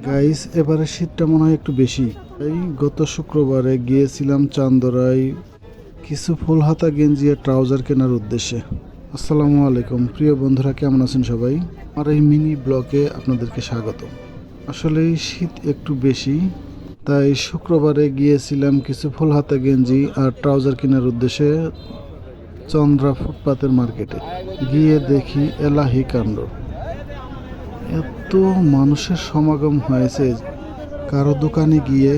Guys, এবারে শীতটা মনে হয় একটু বেশি। এই গত শুক্রবারে গিয়েছিলাম চান্দরায় কিছু ফুল হাতা গেঞ্জি আর ট্রাউজার কেনার উদ্দেশ্যে। আসসালামু আলাইকুম প্রিয় বন্ধুরা, কেমন আছেন সবাই? আমার এই মিনি ব্লগে আপনাদেরকে স্বাগত। আসলে এই শীত একটু বেশি, তাই শুক্রবারে গিয়েছিলাম কিছু ফুল হাতা গেঞ্জি আর ট্রাউজার কেনার উদ্দেশ্যে চন্দ্রা ফুটপাতের মার্কেটে। গিয়ে দেখি এলাহি কাণ্ড, এত মানুষের সমাগম হয়েছে। কারো দোকানে গিয়ে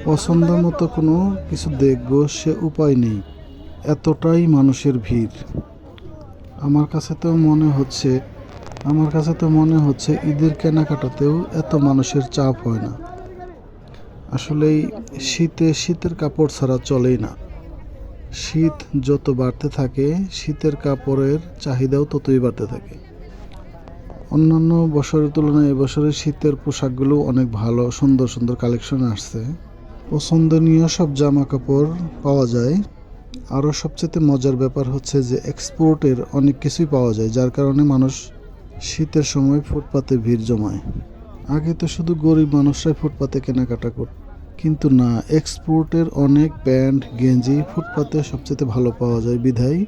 পছন্দ মতো কোনো কিছু দেখবো সে উপায় নেই, এতটাই মানুষের ভিড়। আমার কাছে তো মনে হচ্ছে ঈদের কেনাকাটাতেও এত মানুষের চাপ হয় না। আসলেই শীতের কাপড় ছাড়া চলেই না। শীত যত বাড়তে থাকে শীতের কাপড়ের চাহিদাও ততই বাড়তে থাকে। অন্যান্য বছরের তুলনায় এবছরের শীতের পোশাকগুলো অনেক ভালো, সুন্দর সুন্দর কালেকশন আসছে। পছন্দনীয় সব জামা কাপড় পাওয়া যায়। আরও সবচেয়ে মজার ব্যাপার হচ্ছে যে এক্সপোর্টের অনেক কিছুই পাওয়া যায়, যার কারণে মানুষ শীতের সময় ফুটপাতে ভিড় জমায়। আগে তো শুধু গরিব মানুষরাই ফুটপাতে কেনাকাটা করত, কিন্তু না, এক্সপোর্টের অনেক প্যান্ট গেঞ্জি ফুটপাতে সবচেয়ে ভালো পাওয়া যায় বিধায়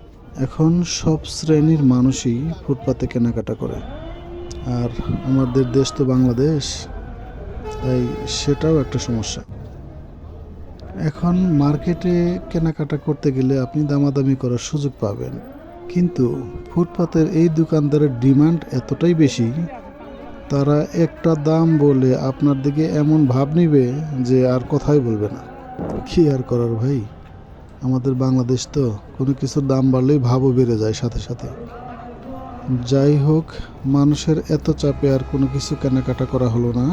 এখন সব শ্রেণীর মানুষই ফুটপাতে কেনাকাটা করে। আর আমাদের দেশ তো বাংলাদেশ, তাই সেটাও একটা সমস্যা। এখন মার্কেটে কেনাকাটা করতে গেলে আপনি দামাদামি করার সুযোগ পাবেন, কিন্তু ফুটপাতের এই দোকানদারের ডিমান্ড এতটাই বেশি, তারা একটা দাম বলে আপনার দিকে এমন ভাব নিবে যে আর কথাই বলবে না। কি আর করার ভাই, আমাদের বাংলাদেশ তো, কোনো কিছুর দাম বাড়লেই ভাবও বেড়ে যায় সাথে সাথে। যাই হোক, মানুষের এত চাপে আর কোনো কিছু কেনাকাটা করা হলো না,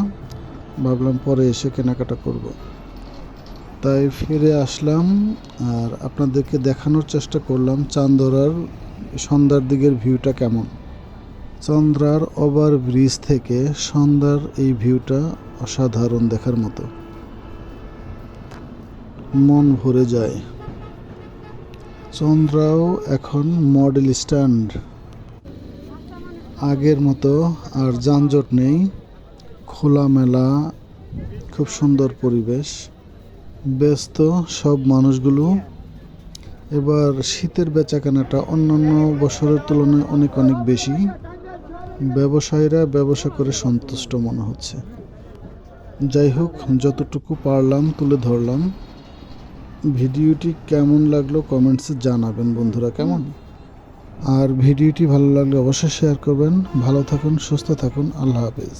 ভাবলাম পরে এসে কেনাকাটা করব। তাই ফিরে আসলাম আর আপনাদেরকে দেখানোর চেষ্টা করলাম চান্দরার সন্ধ্যার দিকের ভিউটা কেমন। চন্দ্রার ওভার ব্রিজ থেকে সন্ধ্যার এই ভিউটা অসাধারণ, দেখার মতো, মন ভরে যায়। চন্দ্রাও এখন মডেল স্ট্যান্ড, আগের মতো আর যানজট নেই, খোলামেলা, খুব সুন্দর পরিবেশ, ব্যস্ত সব মানুষগুলো। এবার শীতের বেচাকেনাটা অন্যান্য বছরের তুলনায় অনেক অনেক বেশি। ব্যবসায়ীরা ব্যবসা করে সন্তুষ্ট মনে হচ্ছে। যাই হোক, যতটুকু পারলাম তুলে ধরলাম। ভিডিওটি কেমন লাগলো কমেন্টসে জানাবেন বন্ধুরা, কেমন? আর ভিডিওটি ভালো লাগলে অবশ্যই শেয়ার করবেন। ভালো থাকুন, সুস্থ থাকুন, আল্লাহ হাফেজ।